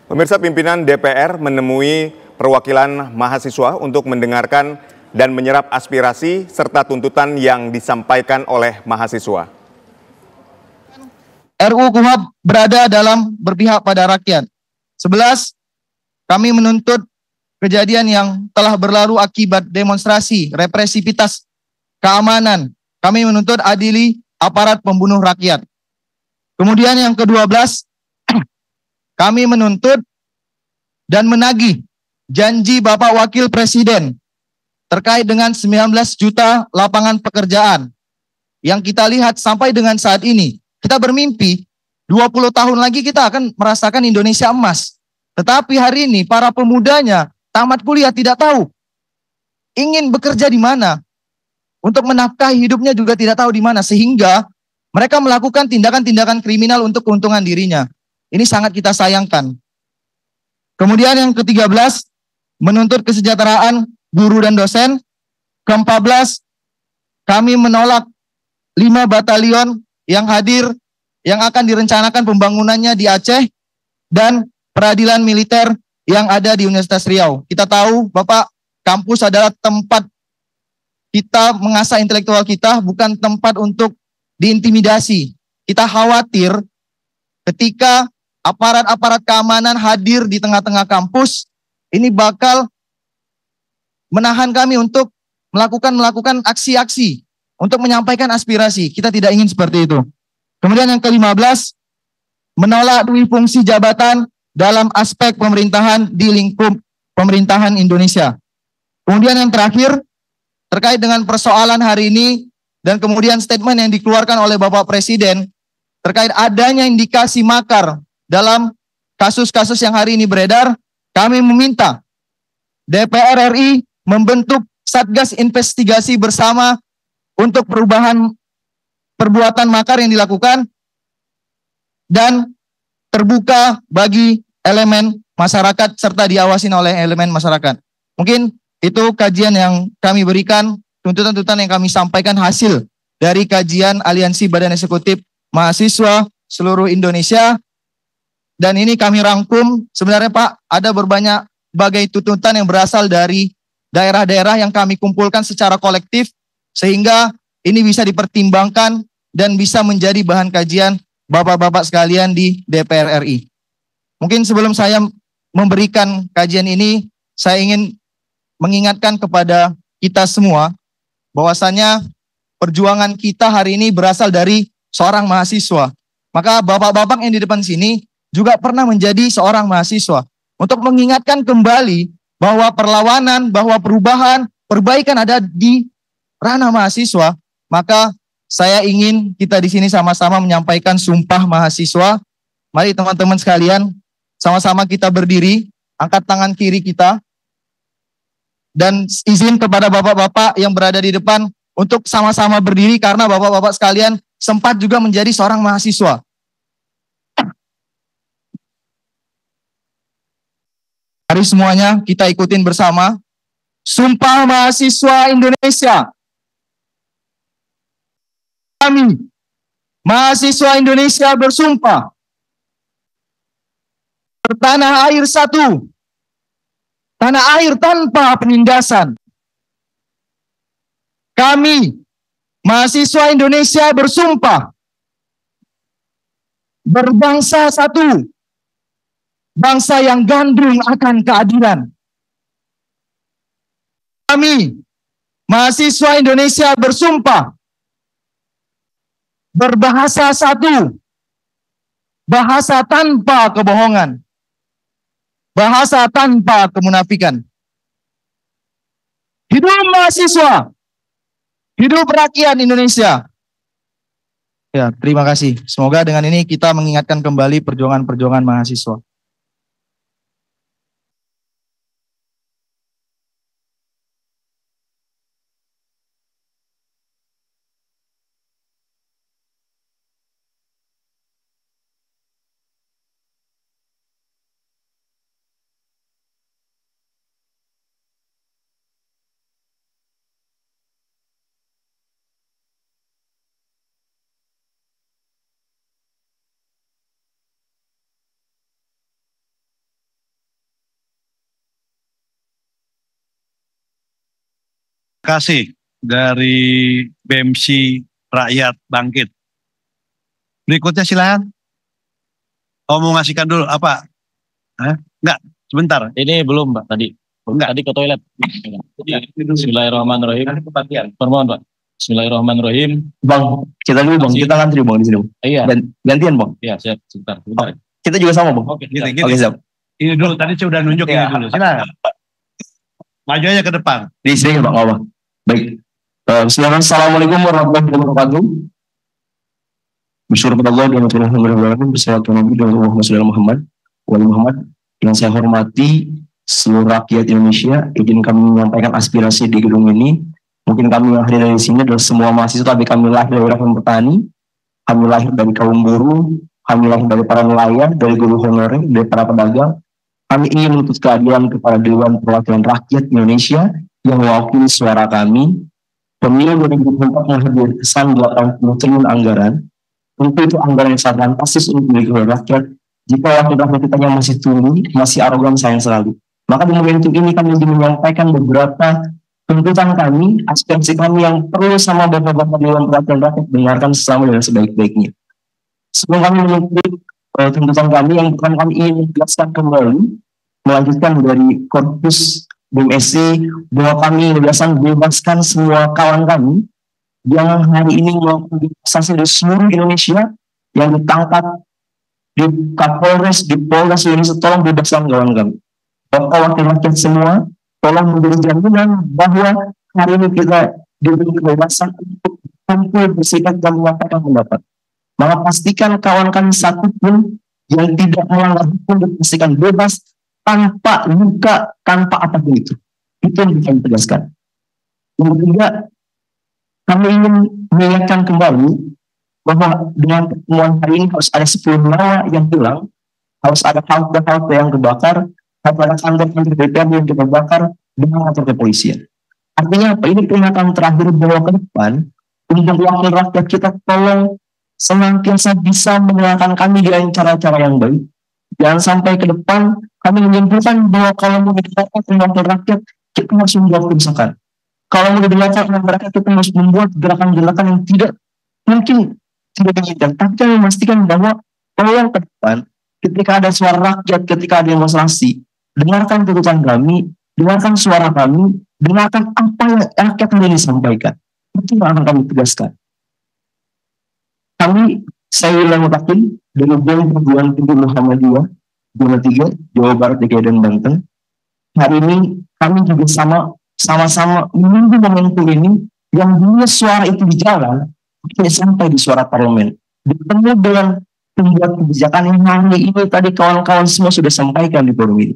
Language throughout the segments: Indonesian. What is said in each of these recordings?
Pemirsa, pimpinan DPR menemui perwakilan mahasiswa untuk mendengarkan dan menyerap aspirasi serta tuntutan yang disampaikan oleh mahasiswa. RUU KUHP berada dalam berpihak pada rakyat. 11. Kami menuntut kejadian yang telah berlalu akibat demonstrasi, represivitas, keamanan. Kami menuntut adili aparat pembunuh rakyat. Kemudian yang ke-12, kami menuntut dan menagih janji Bapak Wakil Presiden terkait dengan 19 juta lapangan pekerjaan yang kita lihat sampai dengan saat ini. Kita bermimpi 20 tahun lagi kita akan merasakan Indonesia emas. Tetapi hari ini para pemudanya tamat kuliah tidak tahu ingin bekerja di mana. Untuk menafkahi hidupnya juga tidak tahu di mana, sehingga mereka melakukan tindakan-tindakan kriminal untuk keuntungan dirinya. Ini sangat kita sayangkan. Kemudian yang ke-13, menuntut kesejahteraan guru dan dosen. Ke-14, kami menolak 5 batalion yang hadir, yang akan direncanakan pembangunannya di Aceh, dan peradilan militer yang ada di Universitas Riau. Kita tahu, Bapak, kampus adalah tempat kita mengasah intelektual kita, bukan tempat untuk diintimidasi. Kita khawatir ketika aparat-aparat keamanan hadir di tengah-tengah kampus, ini bakal menahan kami untuk melakukan aksi-aksi, untuk menyampaikan aspirasi. Kita tidak ingin seperti itu. Kemudian yang ke-15, menolak duit fungsi jabatan dalam aspek pemerintahan di lingkup pemerintahan Indonesia. Kemudian yang terakhir, terkait dengan persoalan hari ini dan kemudian statement yang dikeluarkan oleh Bapak Presiden terkait adanya indikasi makar dalam kasus-kasus yang hari ini beredar, kami meminta DPR RI membentuk Satgas Investigasi bersama untuk perubahan perbuatan makar yang dilakukan dan terbuka bagi elemen masyarakat serta diawasi oleh elemen masyarakat. Mungkin itu kajian yang kami berikan, tuntutan-tuntutan yang kami sampaikan hasil dari kajian Aliansi Badan Eksekutif Mahasiswa seluruh Indonesia. Dan ini kami rangkum, sebenarnya Pak, ada berbagai tuntutan yang berasal dari daerah-daerah yang kami kumpulkan secara kolektif, sehingga ini bisa dipertimbangkan dan bisa menjadi bahan kajian Bapak-Bapak sekalian di DPR RI. Mungkin sebelum saya memberikan kajian ini, saya ingin mengingatkan kepada kita semua bahwasannya perjuangan kita hari ini berasal dari seorang mahasiswa. Maka bapak-bapak yang di depan sini juga pernah menjadi seorang mahasiswa. Untuk mengingatkan kembali bahwa perlawanan, bahwa perubahan, perbaikan ada di ranah mahasiswa, maka saya ingin kita di sini sama-sama menyampaikan sumpah mahasiswa. Mari teman-teman sekalian, sama-sama kita berdiri, angkat tangan kiri kita, dan izin kepada bapak-bapak yang berada di depan untuk sama-sama berdiri karena bapak-bapak sekalian sempat juga menjadi seorang mahasiswa. Mari semuanya kita ikutin bersama. Sumpah Mahasiswa Indonesia. Kami, mahasiswa Indonesia bersumpah bertanah air satu, tanah air tanpa penindasan. Kami, mahasiswa Indonesia bersumpah berbangsa satu, bangsa yang gandrung akan keadilan. Kami, mahasiswa Indonesia bersumpah berbahasa satu, bahasa tanpa kebohongan, bahasa tanpa kemunafikan. Hidup mahasiswa, hidup rakyat Indonesia. Ya, terima kasih. Semoga dengan ini kita mengingatkan kembali perjuangan-perjuangan mahasiswa. kasih dari BMC Rakyat Bangkit. Berikutnya silakan. Oh, mau ngasihkan dulu apa? Hah? Enggak, sebentar. Ini belum, Pak, tadi. Enggak. Tadi ke toilet. Bismillahirrahmanirrahim. Permohon, Pak. Bismillahirrahmanirrahim. Bang, kita dulu Bang, kita ngantri Bang di sini. Iya. Gantian Bang. Iya, siap. Sebentar. Sebentar. Kita juga sama Bang. Oke, Gini, siap. gini. Oke, siap. Ini dulu, tadi saya udah nunjuk ini dulu. Silakan. Maju aja ke depan. Di sini Bang, apa? Baik. Assalamualaikum warahmatullahi wabarakatuh. Bersyukur kepada Allah dan Alhamdulillah bersalawatu Nabi dan Muhammad yang saya hormati seluruh rakyat Indonesia. Izin kami menyampaikan aspirasi di gedung ini. Mungkin kami yang hadir dari sini adalah semua mahasiswa, tapi kami lahir dari rakyat petani, kami lahir dari kaum buruh, kami lahir dari para nelayan, dari guru honorer, dari para pedagang. Kami ingin menuntut keadilan kepada Dewan Perwakilan Rakyat Indonesia yang mewakili suara kami. Pemilu 2024 menghabiskan 80 triliun anggaran. Tentu itu anggaran yang sangat fantastis untuk milik rakyat. Jika wakil rakyat kita yang masih tumbuh, masih arogan, sayang sekali. Maka di momentum ini kami ingin menyampaikan beberapa tuntutan kami, aspirasi kami yang perlu sama bapak-bapak Dewan Perwakilan Rakyat dengarkan selama dan sebaik-baiknya. Sebelum kami menuntut tuntutan kami, yang pertama kami ingin menjelaskan kembali, melanjutkan dari korpus BMSI, bahwa kami bebaskan semua kawan kami yang hari ini melakukan demonstrasi di seluruh Indonesia yang ditangkap di Kapolres, di Polres Indonesia. Tolong bebaskan kawan kami. Bapak wakil rakyat semua, tolong memberi jaminan bahwa hari ini kita diberi kebebasan untuk kumpul, bersikap dan menyampaikan pendapat. Maka pastikan kawan kami satu pun yang tidak melanggar hukum dipastikan bebas tanpa luka, tanpa apapun itu. Itu yang kami tegaskan. Yang ketiga, kami ingin mengingatkan kembali bahwa dengan pertemuan hari ini harus ada 10 nyawa yang hilang, harus ada halte-halte yang kebakar, harus ada kantor-kantor DPR yang terbakar dengan kantor kepolisian. Artinya apa? Ini peringatan terakhir bahwa ke depan untuk wakil rakyat kita tolong senantiasa bisa menyenangkan kami dengan cara-cara yang baik. Jangan sampai ke depan kami menyimpulkan bahwa kalau mau didengarkan wakil rakyat, kita harus membuat kebijakan. Kalau mau didengarkan oleh mereka, kita harus membuat gerakan-gerakan yang tidak mungkin tidak diinginkan. Tapi kami memastikan bahwa tolong ke depan, ketika ada suara rakyat, ketika ada demonstrasi, dengarkan tuntutan kami, dengarkan suara kami, dengarkan apa yang rakyat ini sampaikan. Itu yang akan kami tegaskan. Saya William Mutakin dari BEM Perguruan Tinggi Muhammadiyah, Zona 3, Jawa Barat, DKI, dan Banten. Hari ini kami juga sama-sama menunggu momentum ini yang dulu suara itu di jalan, akhirnya sampai di suara parlemen. Bertemu dengan pembuat kebijakan yang hari ini tadi kawan-kawan semua sudah sampaikan di forum ini.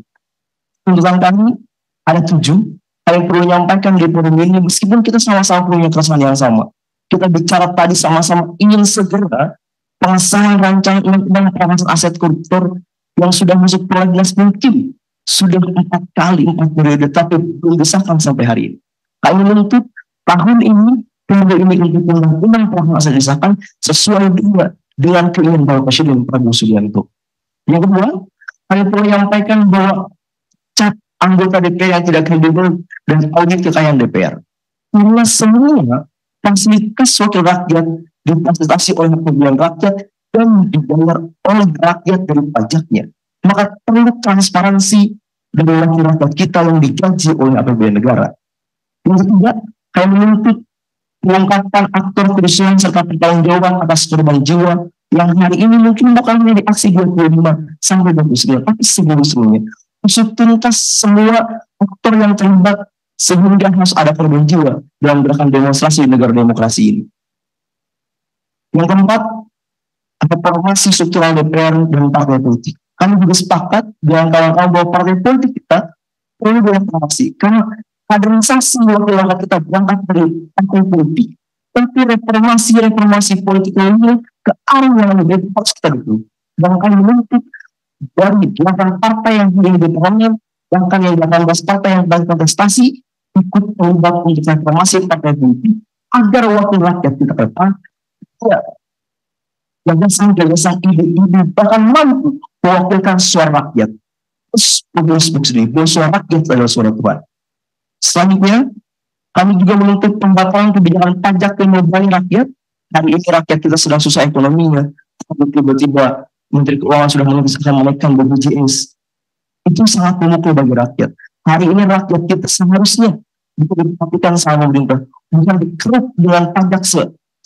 Tuntutan kami ada 7, yang perlu menyampaikan di forum ini, meskipun kita sama-sama punya keresahan yang sama. Kita bicara tadi sama-sama ingin segera pengesahan rancangan undang-undang perampasan aset koruptor yang sudah masuk prolegnas mungkin sudah 4 kali 4 periode, tapi belum disahkan sampai hari ini. Kami menuntut tahun ini periode ini untuk undang-undang perampasan aset disahkan sesuai dengan keinginan Bapak Presiden Prabowo Subianto. Yang kedua, kami perlu menyampaikan bahwa cat anggota DPR yang tidak kredibel dan audit kekayaan DPR. Karena semua fasilitas wakil rakyat difasilitasi oleh pemilihan rakyat dan dibayar oleh rakyat dari pajaknya. Maka perlu transparansi dari wakil rakyat kita yang digaji oleh APBN negara. Yang ketiga, kami menuntut pengungkapan aktor kerusuhan serta pertanggungjawaban atas korban jiwa yang hari ini mungkin bukan hanya di aksi 25 sampai 29, tapi sebelumnya. Usut tuntas semua aktor yang terlibat sehingga harus ada korban jiwa dalam gerakan demonstrasi di negara demokrasi ini. Yang keempat, reformasi struktural DPR dan partai politik. Kami juga sepakat dengan kawan-kawan bahwa partai politik kita perlu direformasi karena kaderisasi wakil rakyat kita berangkat dari partai politik, tapi reformasi politik ini ke arah yang lebih baik harus kita dukung. Dan kami menuntut dari 8 partai yang di parlemen, bahkan yang 18 partai yang sedang kontestasi ikut terlibat untuk reformasi partai politik agar wakil rakyat kita ke depan gagasan ide-ide bahkan mampu mewakilkan suara rakyat. Terus bahwa suara rakyat adalah suara Tuhan. Selanjutnya, Kami juga menuntut pembatalan kebijakan pajak yang membebani rakyat. Hari ini rakyat kita sedang susah ekonominya. Tapi tiba-tiba Menteri Keuangan sudah menaikkan BPJS. Itu sangat memukul bagi rakyat. Hari ini rakyat kita seharusnya diperhatikan sama pemerintah. Bukan dikeruk dengan pajak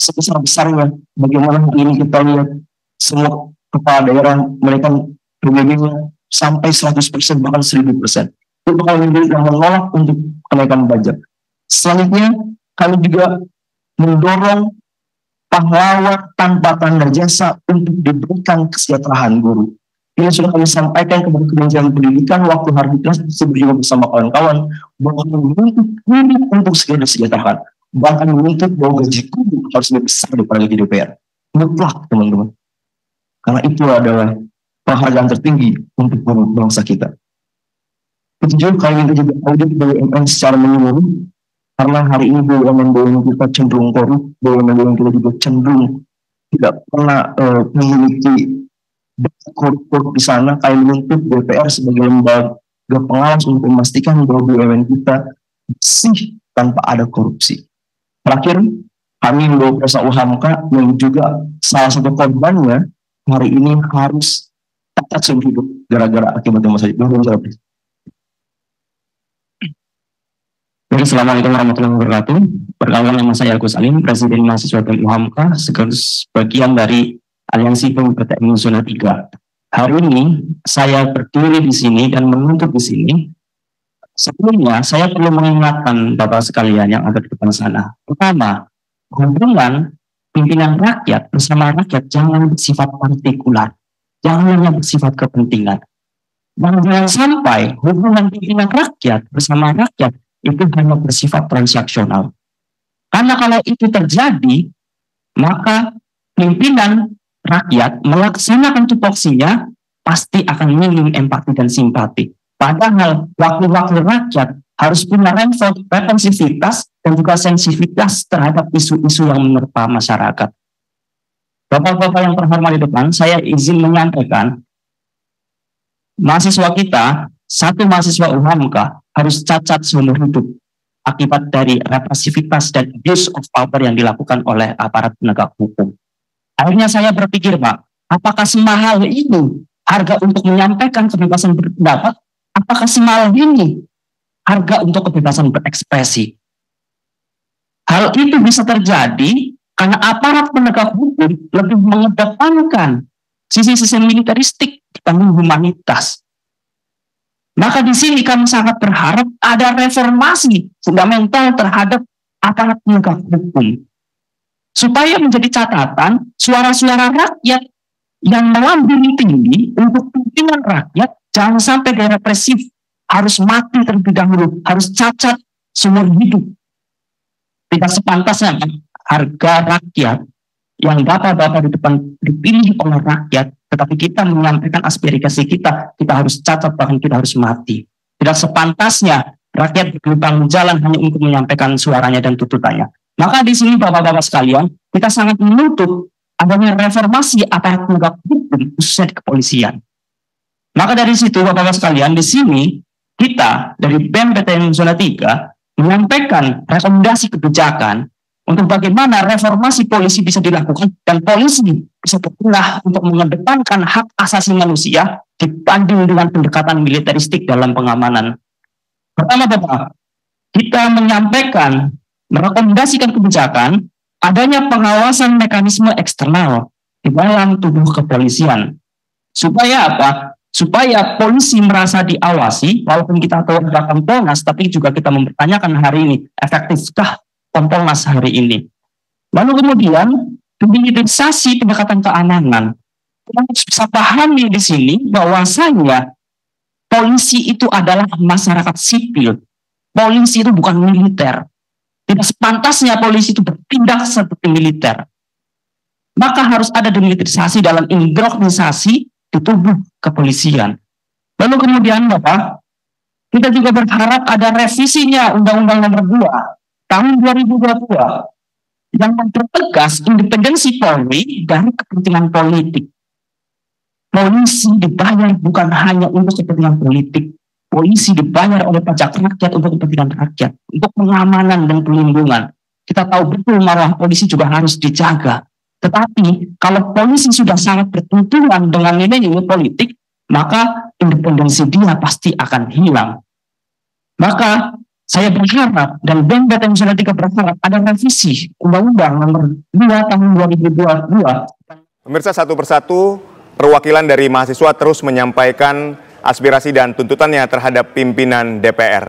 sebesar-besarnya. Bagaimana hari ini kita lihat semua kepala daerah mereka PBB-nya sampai 100% bahkan 1000%. Itu bakal menolak untuk kenaikan pajak. Selanjutnya kami juga mendorong pahlawan tanpa tanda jasa untuk diberikan kesejahteraan guru. Ini sudah kami sampaikan kepada Kementerian Pendidikan waktu hari kelas bersama bersama kawan-kawan bahwa menuntut guru untuk segera disejahteraan. Bahkan menuntut bahwa gaji guru harus lebih besar daripada gaji DPR. Mutlak teman-teman. Karena itu adalah penghargaan tertinggi untuk bangsa kita. Ketujuh, kami minta juga audit BUMN secara menyeluruh. Karena hari ini BUMN kita cenderung korup, BUMN kita juga cenderung tidak pernah memiliki korup di sana. Kami menuntut DPR sebagai lembaga pengawas untuk memastikan bahwa BUMN kita bersih tanpa ada korupsi. Terakhir, kami membawa Presa UHAMKA yang juga salah satu korbannya hari ini harus cacat seumur hidup gara-gara akibat masa hidup. Assalamualaikum warahmatullahi wabarakatuh. Perkenalkan, nama saya Agus Salim, Presiden Mahasiswa BEM UHAMKA, sekaligus bagian dari Aliansi Pemuda Teknik Zona 3. Hari ini saya berdiri di sini dan menuntut di sini. Sebelumnya saya perlu mengingatkan Bapak sekalian yang ada di depan sana. Pertama, hubungan pimpinan rakyat bersama rakyat jangan bersifat partikular, jangan hanya bersifat kepentingan. Dan jangan sampai hubungan pimpinan rakyat bersama rakyat itu hanya bersifat transaksional. Karena kalau itu terjadi, maka pimpinan rakyat melaksanakan tupoksinya pasti akan minim empati dan simpati. Padahal wakil-wakil rakyat harus punya responsivitas dan juga sensitivitas terhadap isu-isu yang menerpa masyarakat. Bapak-bapak yang terhormat di depan, saya izin menyampaikan mahasiswa kita, satu mahasiswa UHAMKA harus cacat seumur hidup akibat dari represivitas dan abuse of power yang dilakukan oleh aparat penegak hukum. Akhirnya saya berpikir, Pak, apakah semahal ini harga untuk menyampaikan kebebasan berpendapat? Apakah semahal ini harga untuk kebebasan berekspresi? Hal itu bisa terjadi karena aparat penegak hukum lebih mengedepankan sisi-sisi militeristik dibanding humanitas. Maka di sini kami sangat berharap ada reformasi fundamental terhadap aparat penegak hukum. Supaya menjadi catatan, suara-suara rakyat yang melambung tinggi untuk pimpinan rakyat jangan sampai represif, harus mati terlebih dahulu, harus cacat seumur hidup. Tidak sepantasnya harga rakyat yang bapak-bapak di depan dipilih oleh rakyat, tetapi kita menyampaikan aspirasi kita harus cacat, bahkan kita harus mati. Tidak sepantasnya rakyat bergelombang jalan hanya untuk menyampaikan suaranya dan tuntutannya. Maka di sini bapak-bapak sekalian, kita sangat menuntut adanya reformasi aparat penegak hukum khususnya di kepolisian. Maka dari situ bapak-bapak sekalian, di sini kita dari BEM PTN Zona 3 menyampaikan rekomendasi kebijakan untuk bagaimana reformasi polisi bisa dilakukan dan polisi bisa berbenah untuk mengedepankan hak asasi manusia dibanding dengan pendekatan militeristik dalam pengamanan. Pertama, Bapak, kita menyampaikan, merekomendasikan kebijakan adanya pengawasan mekanisme eksternal di dalam tubuh kepolisian. Supaya apa? Supaya polisi merasa diawasi, walaupun kita tahu ada Kompolnas, tapi juga kita mempertanyakan hari ini, efektifkah Kompolnas hari ini. Lalu kemudian militerisasi pendekatan keamanan. Kita harus bisa pahami di sini bahwasanya polisi itu adalah masyarakat sipil. Polisi itu bukan militer. Tidak sepantasnya polisi itu bertindak seperti militer. Maka harus ada demilitarisasi dalam indoktrinisasi di tubuh kepolisian. Lalu kemudian Bapak, kita juga berharap ada revisinya Undang-Undang Nomor 2 tahun 2022 yang mempertegas independensi Polri dari kepentingan politik. Polisi dibayar bukan hanya untuk kepentingan politik, polisi dibayar oleh pajak rakyat untuk kepentingan rakyat, untuk pengamanan dan perlindungan. Kita tahu betul marwah polisi juga harus dijaga. Tetapi kalau polisi sudah sangat bertentangan dengan nilai-nilai politik, maka independensi dia pasti akan hilang. Maka saya berharap dan BEM BTM 3 berharap ada revisi Undang-Undang Nomor 2 Tahun 2022. Pemirsa, satu persatu perwakilan dari mahasiswa terus menyampaikan aspirasi dan tuntutannya terhadap pimpinan DPR.